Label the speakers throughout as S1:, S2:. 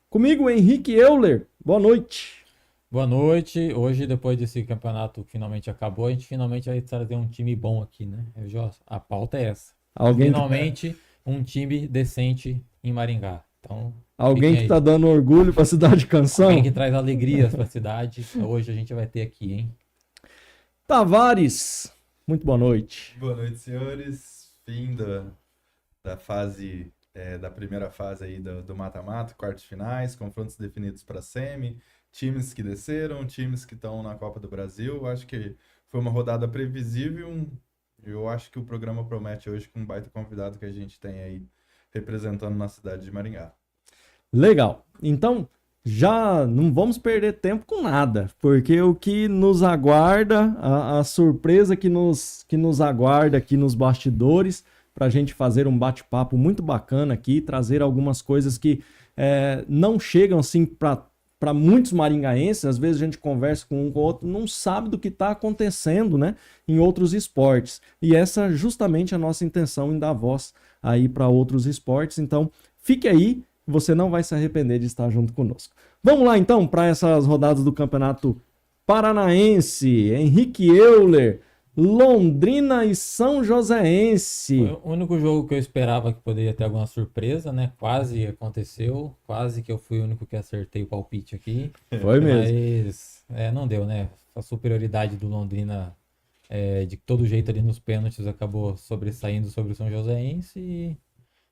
S1: Comigo, Henrique Euler. Boa noite.
S2: Boa noite. Hoje, depois desse campeonato que finalmente acabou, a gente finalmente vai trazer um time bom aqui, né? A pauta é essa.
S1: Alguém que,
S2: Finalmente, um time decente em Maringá. Então,
S1: alguém
S2: fiquem
S1: que
S2: aí.
S1: tá dando orgulho pra cidade
S2: Alguém
S1: Canção.
S2: que traz alegrias para a cidade. Hoje a gente vai ter aqui, hein?
S1: Tavares. Muito boa noite.
S3: Boa noite, senhores. Fim da fase, da primeira fase aí do mata-mata, quartos finais, confrontos definidos para semi, times que desceram, times que estão na Copa do Brasil. Acho que foi uma rodada previsível. Eu acho que o programa promete hoje com um baita convidado que a gente tem aí representando na cidade de Maringá.
S1: Legal. Então, já não vamos perder tempo com nada, porque o que nos aguarda, a surpresa que nos aguarda aqui nos bastidores, para a gente fazer um bate-papo muito bacana aqui, trazer algumas coisas que não chegam assim para muitos maringaenses. Às vezes a gente conversa com um com o outro, não sabe do que está acontecendo, né, em outros esportes. E essa é justamente a nossa intenção em dar voz aí para outros esportes. Então, fique aí. Você não vai se arrepender de estar junto conosco. Vamos lá então para essas rodadas do Campeonato Paranaense. Henrique Euler, Londrina e São Joséense.
S2: Foi o único jogo que eu esperava que poderia ter alguma surpresa, né? Quase aconteceu. Quase que eu fui o único que acertei o palpite aqui.
S1: Foi mesmo.
S2: Mas não deu, né? A superioridade do Londrina, de todo jeito ali nos pênaltis, acabou sobressaindo sobre o São Joséense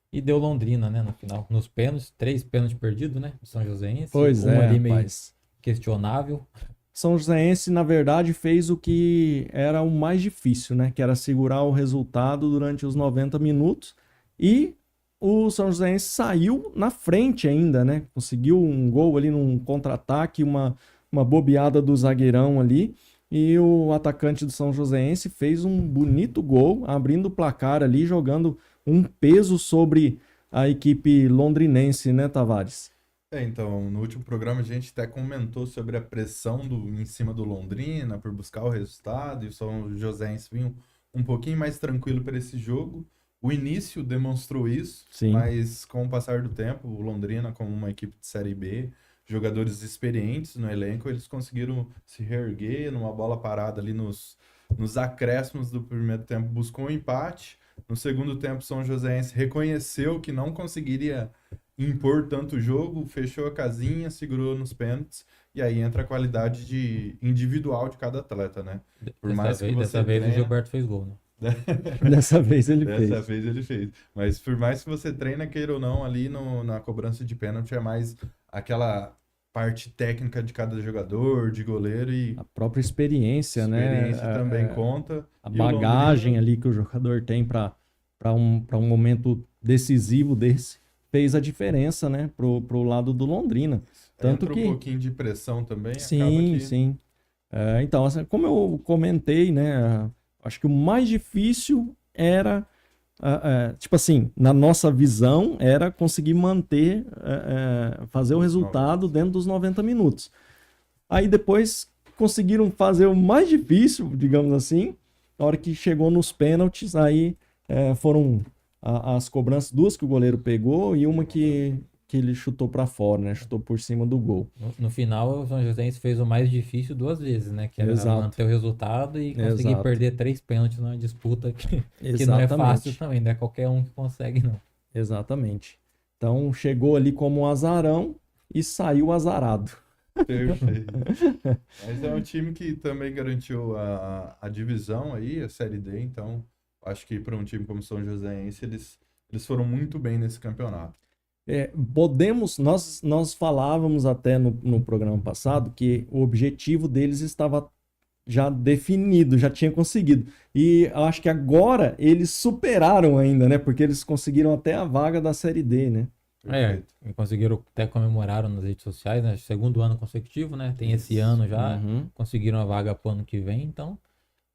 S2: e deu Londrina, né, no final. Nos pênaltis, 3 pênaltis perdidos, né, do São Joséense.
S1: Pois
S2: Um ali meio
S1: rapaz.
S2: questionável.
S1: São Joséense, na verdade, fez o que era o mais difícil, né? Que era segurar o resultado durante os 90 minutos. E o São Joséense saiu na frente ainda, né? Conseguiu um gol ali num contra-ataque, uma bobeada do zagueirão ali. E o atacante do São Joséense fez um bonito gol, abrindo o placar ali, jogando um peso sobre a equipe londrinense, né, Tavares?
S3: Então, no último programa a gente até comentou sobre a pressão em cima do Londrina por buscar o resultado, e o São Joséense vinha um pouquinho mais tranquilo para esse jogo. O início demonstrou isso,
S1: Sim.
S3: mas com o passar do tempo, o Londrina, como uma equipe de Série B, jogadores experientes no elenco, eles conseguiram se reerguer numa bola parada ali nos acréscimos do primeiro tempo, buscou um empate. No segundo tempo, o São Joséense reconheceu que não conseguiria impor tanto jogo, fechou a casinha, segurou nos pênaltis, e aí entra a qualidade individual de cada atleta, né? Por mais que você
S2: Dessa vez o
S3: treine...
S2: Gilberto fez gol, né?
S1: Dessa vez ele fez.
S3: Dessa vez ele fez. Mas por mais que você treina, queira ou não, ali na cobrança de pênalti é mais aquela parte técnica de cada jogador, de goleiro, e
S1: A própria experiência, né?
S3: experiência também conta.
S1: A
S3: E o
S1: bagagem
S3: Londrina-
S1: ali que o jogador tem para um momento decisivo desse fez a diferença, né? Pro lado do Londrina. Tanto
S3: entra
S1: que.
S3: um pouquinho de pressão também, acaba
S1: Sim,
S3: que...
S1: sim. Então, assim, como eu comentei, né? Acho que o mais difícil era, tipo assim, na nossa visão, era conseguir manter, fazer o resultado dentro dos 90 minutos. Aí depois conseguiram fazer o mais difícil, digamos assim, na hora que chegou nos pênaltis, aí foram as cobranças, duas que o goleiro pegou e uma que ele chutou para fora, né? Chutou por cima do gol.
S2: No final, o São Joséense fez o mais difícil 2 vezes, né? Que era
S1: Exato.
S2: manter o resultado e conseguir
S1: Exato.
S2: perder 3 pênaltis numa disputa que não é fácil também, não é qualquer um que consegue, não.
S1: Exatamente. Então chegou ali como um azarão e saiu azarado.
S3: Perfeito. Mas é um time que também garantiu a divisão aí, a Série D, então acho que para um time como São Joséense, eles foram muito bem nesse campeonato.
S1: Nós falávamos até no programa passado que o objetivo deles estava já definido, já tinha conseguido. E acho que agora eles superaram ainda, né? Porque eles conseguiram até a vaga da Série D, né?
S3: Perfeito.
S2: E conseguiram, até comemoraram nas redes sociais, né? Segundo ano consecutivo, né? Tem esse ano já,
S1: Uhum.
S2: conseguiram a vaga pro ano que vem, então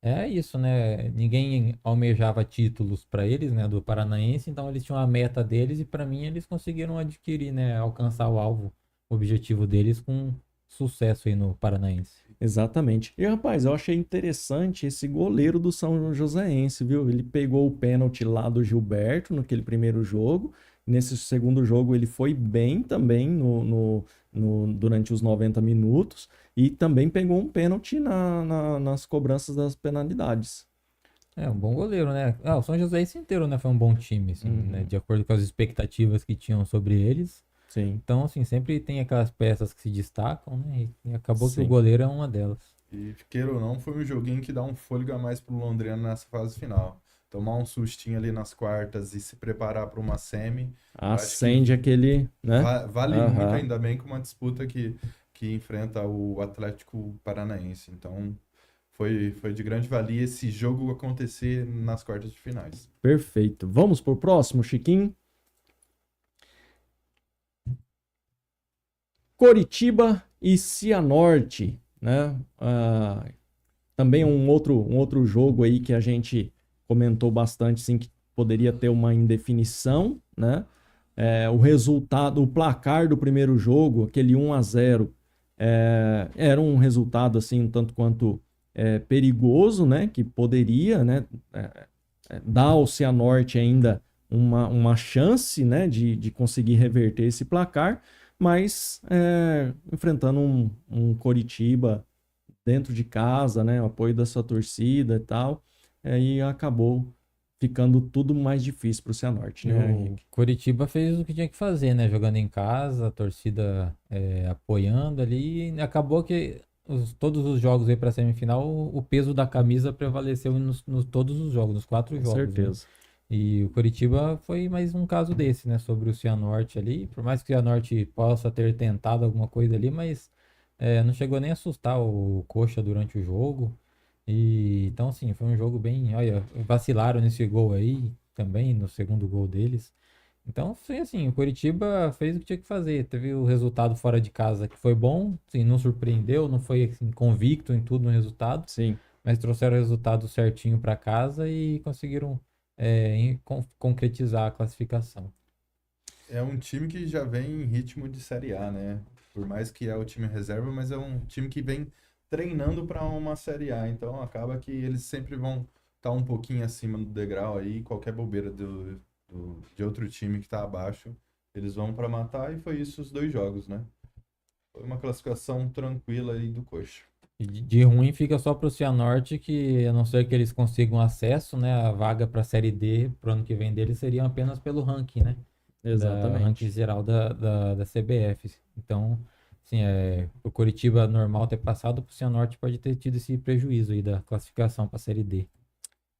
S2: é isso, né? Ninguém almejava títulos para eles, né? Do Paranaense, então eles tinham a meta deles e para mim eles conseguiram adquirir, né? Alcançar o alvo, o objetivo deles com sucesso aí no Paranaense.
S1: Exatamente. E, rapaz, eu achei interessante esse goleiro do São Joséense, viu? Ele pegou o pênalti lá do Gilberto naquele primeiro jogo Nesse segundo jogo ele foi bem também durante os 90 minutos e também pegou um pênalti nas cobranças das penalidades.
S2: É, um bom goleiro, né? Ah, o São José esse inteiro, né? Foi um bom time, assim, né? De acordo com as expectativas que tinham sobre eles.
S1: Sim,
S2: Então, assim, sempre tem aquelas peças que se destacam, né? E acabou que o
S1: sim.
S2: goleiro é uma delas.
S3: E, queira ou não, foi um joguinho que dá um fôlego a mais pro Londrina nessa fase final. Tomar um sustinho ali nas quartas e se preparar para uma semi, eu acho que
S1: Acende aquele, né?
S3: vale muito,
S1: Aham.
S3: ainda bem com uma disputa que enfrenta o Atlético Paranaense. Então, foi de grande valia esse jogo acontecer nas quartas de finais.
S1: Perfeito. Vamos pro próximo, Chiquinho. Coritiba e Cianorte, né? Também um outro jogo aí que a gente comentou bastante, sim, que poderia ter uma indefinição, né? O resultado, o placar do primeiro jogo, aquele 1-0, era um resultado assim um tanto quanto perigoso, né? Que poderia, né? Dar ao Cianorte ainda uma chance, né? De conseguir reverter esse placar, mas enfrentando um Coritiba dentro de casa, né? O apoio da sua torcida e tal, aí acabou ficando tudo mais difícil para o Cianorte,
S2: E
S1: né,
S2: o
S1: Henrique?
S2: Coritiba fez o que tinha que fazer, né? Jogando em casa, a torcida apoiando ali. E acabou que todos os jogos aí para semifinal, o peso da camisa prevaleceu nos todos os jogos, nos 4
S1: Com
S2: jogos, né?
S1: certeza.
S2: E o Coritiba foi mais um caso desse, né? Sobre o Cianorte ali. Por mais que o Cianorte possa ter tentado alguma coisa ali, mas não chegou nem a assustar o Coxa durante o jogo. E então, assim, foi um jogo bem. Olha, vacilaram nesse gol aí também, no segundo gol deles. Então, foi assim, o Coritiba fez o que tinha que fazer. Teve o resultado fora de casa que foi bom, assim, não surpreendeu, não foi assim, convicto em tudo no resultado,
S1: Sim,
S2: mas trouxeram o resultado certinho para casa e conseguiram concretizar a classificação.
S3: É um time que já vem em ritmo de Série A, né? Por mais que é o time reserva, mas é um time que vem treinando para uma Série A. Então acaba que eles sempre vão estar um pouquinho acima do degrau aí. Qualquer bobeira de outro time que está abaixo, eles vão para matar. E foi isso os dois jogos, né? Foi uma classificação tranquila aí do Coxa.
S2: E de ruim fica só para o Cianorte, que a não ser que eles consigam acesso, né, a vaga para a Série D pro ano que vem deles seria apenas pelo ranking, né? Da ranking
S1: exatamente.
S2: geral da CBF. Então, assim, o Coritiba normal ter passado, pro Cianorte pode ter tido esse prejuízo aí da classificação para a Série D.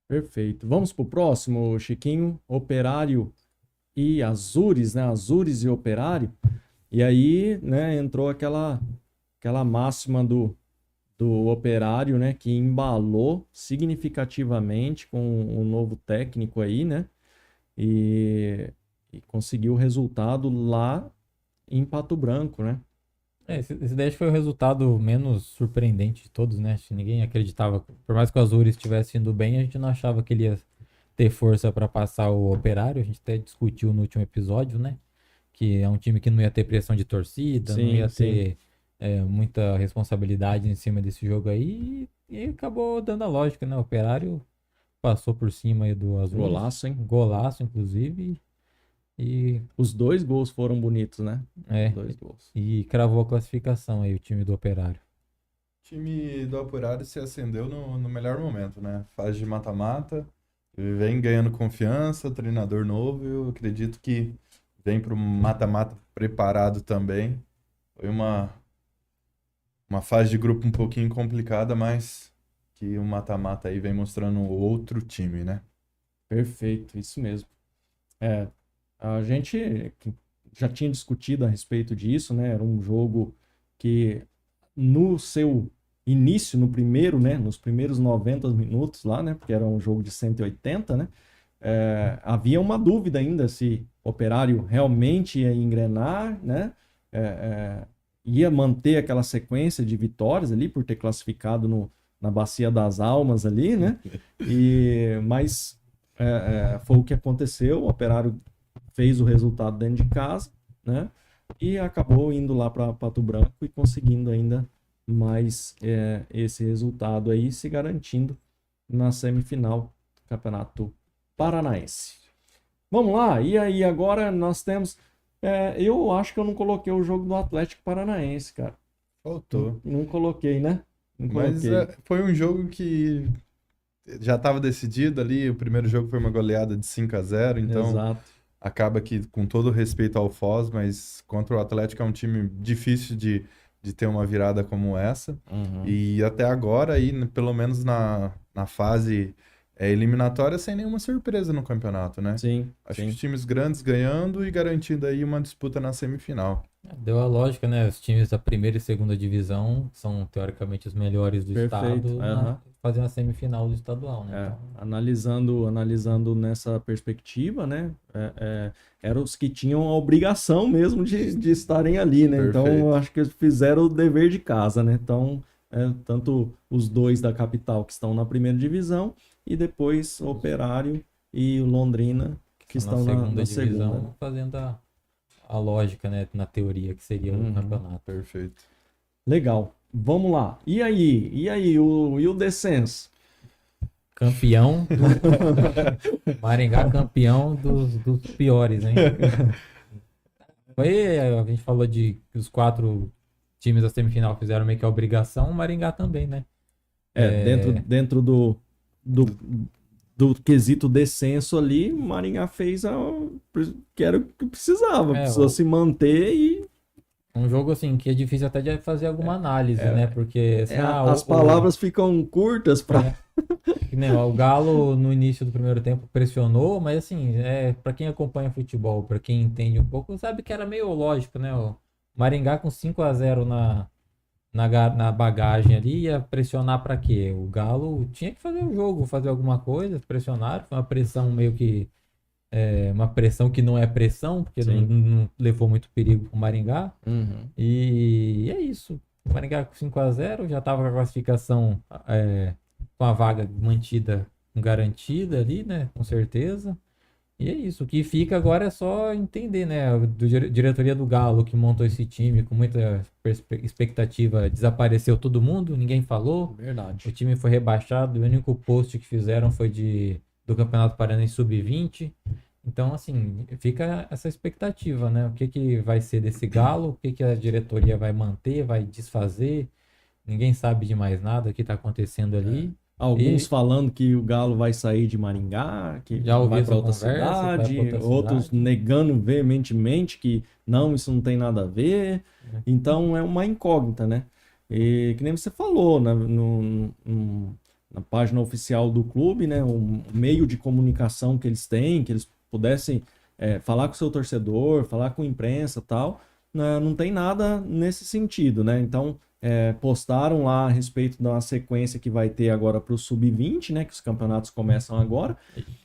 S1: Perfeito. Vamos pro próximo, Chiquinho. Operário e Azures, né? Azures e Operário. E aí, né, entrou aquela máxima do Operário, né, que embalou significativamente com o novo técnico aí, né? E conseguiu o resultado lá em Pato Branco, né?
S2: Esse daí acho que foi o resultado menos surpreendente de todos, né? Acho que ninguém acreditava. Por mais que o Azures estivesse indo bem, a gente não achava que ele ia ter força para passar o Operário. A gente até discutiu no último episódio, né? Que é um time que não ia ter pressão de torcida, não
S1: Sim,
S2: ia
S1: sim.
S2: ter muita responsabilidade em cima desse jogo aí. E acabou dando a lógica, né? O Operário passou por cima aí do Azures.
S1: Golaço, hein?
S2: Um golaço, inclusive. E,
S1: Os dois gols foram bonitos, né?
S2: é,
S1: Dois gols.
S2: e cravou a classificação aí, o time do Operário.
S3: O time do Operário se acendeu no melhor momento, né? Fase de mata-mata, vem ganhando confiança, treinador novo, eu acredito que vem para o mata-mata preparado também. Foi uma fase de grupo um pouquinho complicada, mas que o mata-mata aí vem mostrando outro time, né?
S1: Perfeito, isso mesmo. É, a gente já tinha discutido a respeito disso, né? Era um jogo que no seu início, no primeiro, né? Nos primeiros 90 minutos lá, né? Porque era um jogo de 180, né? Havia uma dúvida ainda se o Operário realmente ia engrenar, né? É, é, ia manter aquela sequência de vitórias ali por ter classificado na Bacia das Almas ali, né? Mas foi o que aconteceu. O Operário fez o resultado dentro de casa, né? E acabou indo lá para Pato Branco e conseguindo ainda mais esse resultado aí, se garantindo na semifinal do Campeonato Paranaense. Vamos lá, e aí agora nós temos... eu acho que eu não coloquei o jogo do Atlético Paranaense, cara.
S3: Faltou.
S1: Não coloquei, né? Não
S3: Mas
S1: coloquei.
S3: foi um jogo que já estava decidido ali. O primeiro jogo foi uma goleada de 5-0, então
S1: Exato.
S3: acaba que, com todo respeito ao Foz, mas contra o Atlético é um time difícil de ter uma virada como essa.
S1: Uhum.
S3: E até agora, aí, pelo menos na fase eliminatória, sem nenhuma surpresa no campeonato, né?
S1: Sim,
S3: Acho
S1: sim.
S3: que os times grandes ganhando e garantindo aí uma disputa na semifinal.
S2: Deu a lógica, né? Os times da primeira e segunda divisão são teoricamente os melhores do
S1: Perfeito.
S2: estado,
S1: Aham.
S2: fazendo a semifinal do estadual, né? Então,
S1: Analisando nessa perspectiva, né? Eram os que tinham a obrigação mesmo de estarem ali, né? Então,
S3: Perfeito.
S1: eu acho que eles fizeram o dever de casa, né? Então, tanto os dois da capital que estão na primeira divisão e depois o Operário e o Londrina que estão na
S2: divisão,
S1: segunda.
S2: fazendo a lógica, né? Na teoria que seria o campeonato.
S3: Perfeito.
S1: Legal. Vamos lá. E aí? E o descenso?
S2: Campeão Maringá campeão dos piores, hein? A gente falou de que os 4 times da semifinal fizeram meio que a obrigação, o Maringá também, né?
S1: Dentro do quesito descenso ali, o Maringá fez que era o que precisava. Precisou se manter e...
S2: Um jogo assim que é difícil até de fazer alguma análise, né? Porque assim,
S1: as palavras ficam curtas para...
S2: O Galo no início do primeiro tempo pressionou, mas assim, para quem acompanha futebol, para quem entende um pouco, sabe que era meio lógico, né? O Maringá com 5-0 na bagagem ali, ia pressionar para quê? O Galo tinha que fazer o jogo, fazer alguma coisa, pressionaram, foi uma pressão meio que uma pressão que não é pressão, porque não levou muito perigo pro Maringá.
S1: Uhum.
S2: E é isso. O Maringá com 5-0 já estava com a classificação com a vaga mantida, garantida ali, né? Com certeza. E é isso. O que fica agora é só entender, né? A diretoria do Galo que montou esse time com muita expectativa, desapareceu todo mundo, ninguém falou.
S1: Verdade.
S2: O time foi rebaixado, o único post que fizeram foi do Campeonato Paranaense Sub-20. Então, assim, fica essa expectativa, né? O que vai ser desse Galo, o que a diretoria vai manter, vai desfazer. Ninguém sabe de mais nada o que está acontecendo ali.
S1: Alguns falando que o Galo vai sair de Maringá, que
S2: já
S1: vai para outra cidade, outros negando veementemente que não, isso não tem nada a ver. Então é uma incógnita, né? E que nem você falou, na página oficial do clube, né? O meio de comunicação que eles têm, que eles pudessem falar com o seu torcedor, falar com a imprensa e tal, não tem nada nesse sentido, né? Então, postaram lá a respeito da sequência que vai ter agora para o Sub-20, né? Que os campeonatos começam agora.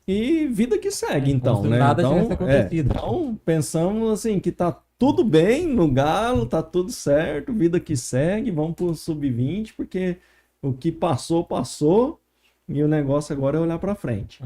S1: E vida que segue, então, né?
S2: Nada tivesse acontecido.
S1: Então, pensamos assim, que tá tudo bem no Galo, tá tudo certo, vida que segue, vamos pro Sub-20, porque o que passou, passou, e o negócio agora é olhar para frente.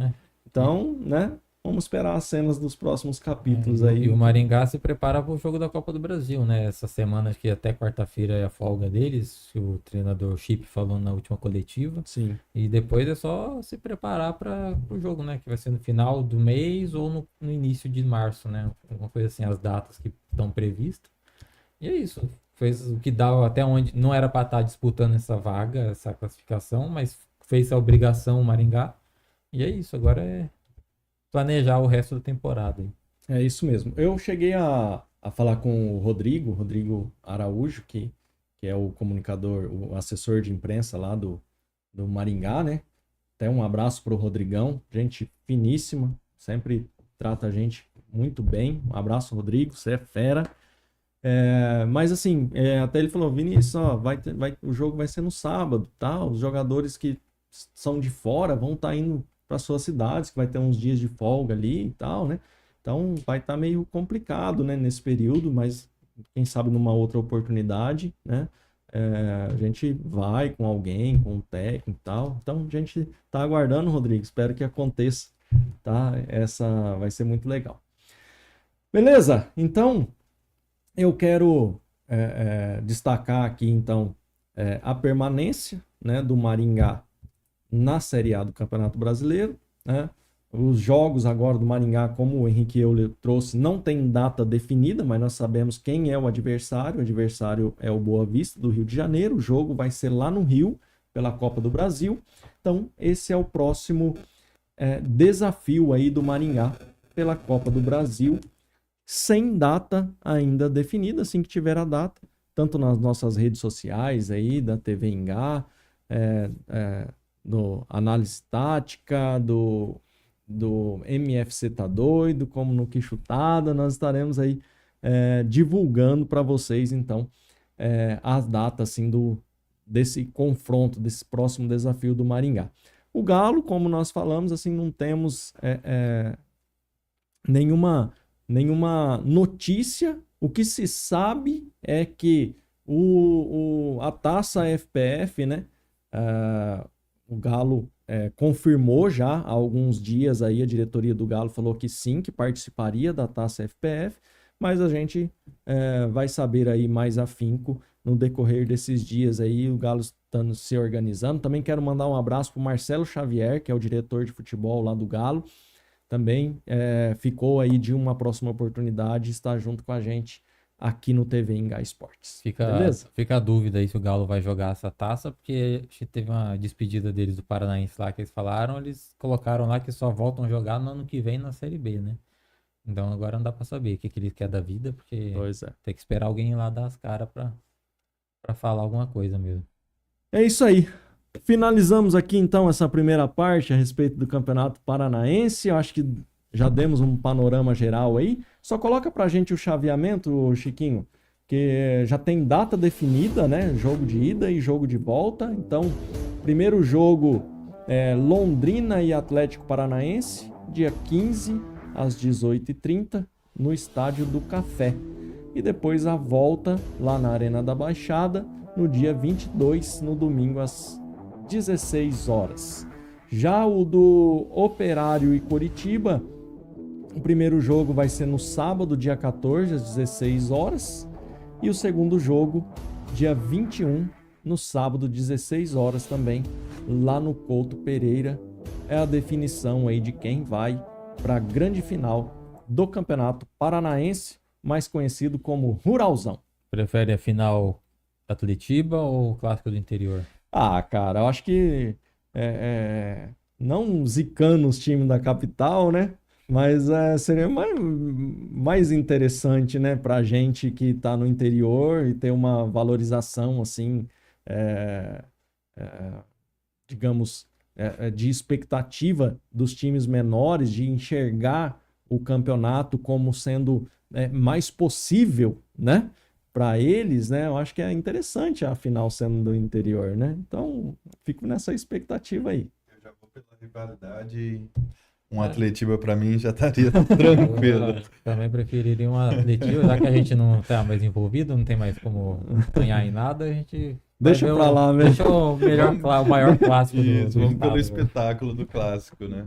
S1: Então, né? Vamos esperar as cenas dos próximos capítulos aí.
S2: E o Maringá se prepara para o jogo da Copa do Brasil, né? Essa semana que até quarta-feira é a folga deles, o treinador Chip falou na última coletiva.
S1: Sim.
S2: E depois é só se preparar para o jogo, né? Que vai ser no final do mês ou no início de março, né? Uma coisa assim, as datas que estão previstas. E é isso. Fez o que dava até onde não era para estar disputando essa vaga, essa classificação, mas fez a obrigação o Maringá. E é isso. Agora é planejar o resto da temporada.
S1: É isso mesmo. Eu cheguei a falar com o Rodrigo Araújo, que é o comunicador, o assessor de imprensa lá do Maringá, né? Até um abraço pro Rodrigão, gente finíssima, sempre trata a gente muito bem. Um abraço, Rodrigo, você é fera. Mas assim, até ele falou, Vinícius, ó, o jogo vai ser no sábado, tá? Os jogadores que são de fora vão estar indo para suas cidades, que vai ter uns dias de folga ali e tal, né? Então vai estar meio complicado, né, nesse período, mas quem sabe numa outra oportunidade, né? A gente vai com alguém, com um técnico e tal. Então a gente tá aguardando, Rodrigo, espero que aconteça, tá? Essa vai ser muito legal. Beleza? Então eu quero destacar aqui, então, a permanência, né, do Maringá na Série A do Campeonato Brasileiro, né? Os jogos agora do Maringá, como o Henrique Euler trouxe, não tem data definida, mas nós sabemos quem é o adversário. O adversário é o Boa Vista, do Rio de Janeiro. O jogo vai ser lá no Rio, pela Copa do Brasil. Então, esse é o próximo desafio aí do Maringá pela Copa do Brasil, sem data ainda definida. Assim que tiver a data, tanto nas nossas redes sociais aí, da TV Engá, do Análise Tática, do MFC Tá Doido, como no Que Chutada, nós estaremos aí divulgando para vocês, então, as datas assim, desse confronto, desse próximo desafio do Maringá. O Galo, como nós falamos, assim, não temos nenhuma notícia. O que se sabe é que a taça FPF, né? O Galo confirmou já há alguns dias aí, a diretoria do Galo falou que sim, que participaria da taça FPF, mas a gente vai saber aí mais afinco no decorrer desses dias aí, o Galo estando se organizando. Também quero mandar um abraço para o Marcelo Xavier, que é o diretor de futebol lá do Galo. Também ficou aí de uma próxima oportunidade estar junto com a gente aqui no TV Engá Esportes. Beleza?
S2: Fica a dúvida aí se o Galo vai jogar essa taça, porque a gente teve uma despedida deles do Paranaense lá que eles falaram, eles colocaram lá que só voltam a jogar no ano que vem na Série B, né? Então agora não dá pra saber o que eles querem da vida, porque tem que esperar alguém lá dar as caras pra falar alguma coisa mesmo.
S1: É isso aí. Finalizamos aqui então essa primeira parte a respeito do Campeonato Paranaense. Eu acho que já demos um panorama geral aí. Só coloca pra gente o chaveamento, Chiquinho, que já tem data definida, né? Jogo de ida e jogo de volta. Então, primeiro jogo é Londrina e Atlético Paranaense, dia 15 às 18h30, no Estádio do Café. E depois a volta lá na Arena da Baixada, no dia 22, no domingo às 16 horas. Já o do Operário e Coritiba, o primeiro jogo vai ser no sábado, dia 14, às 16 horas. E o segundo jogo, dia 21, no sábado, 16 horas também, lá no Couto Pereira. É a definição aí de quem vai para a grande final do Campeonato Paranaense, mais conhecido como Ruralzão.
S2: Prefere a final Atletiba ou o Clássico do Interior?
S1: Ah, cara, eu acho que não zicando os times da capital, né? Mas seria mais interessante, né, pra gente que tá no interior e ter uma valorização, assim, digamos, de expectativa dos times menores, de enxergar o campeonato como sendo mais possível, né? Para eles, né? Eu acho que é interessante a final sendo do interior, né? Então, fico nessa expectativa aí.
S3: Eu já vou pela rivalidade. Um Atletiba para mim já estaria tranquilo.
S2: Eu também preferiria um Atletiba, já que a gente não tá mais envolvido, não tem mais como ganhar em nada, a gente...
S1: Deixa pra lá mesmo.
S2: Deixa o maior clássico do
S3: Vamos pelo
S2: estado,
S3: espetáculo do clássico, né?